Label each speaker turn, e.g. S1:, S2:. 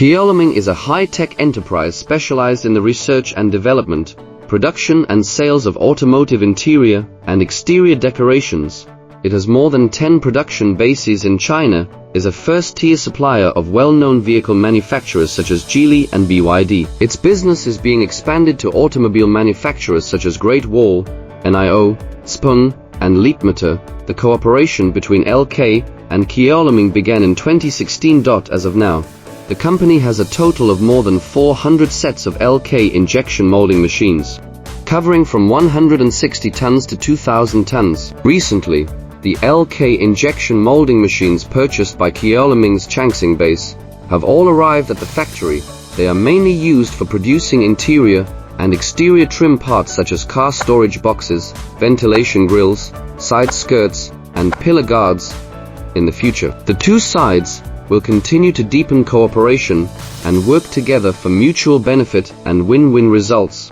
S1: Qiaoluming is a high-tech enterprise specialized in the research and development, production and sales of automotive interior and exterior decorations. It has more than 10 production bases in China, is a first-tier supplier of well-known vehicle manufacturers such as Geely and BYD. Its business is being expanded to automobile manufacturers such as Great Wall, NIO, Spung, and Leapmotor. The cooperation between LK and Qiaoluming began in 2016. As of now, the company has a total of more than 400 sets of LK injection molding machines, covering from 160 tons to 2,000 tons. Recently, the LK injection molding machines purchased by Qiaoluming's Changxing base have all arrived at the factory. They are mainly used for producing interior and exterior trim parts such as car storage boxes, ventilation grills, side skirts, and pillar guards. In the future, the two sides will continue to deepen cooperation and work together for mutual benefit and win-win results.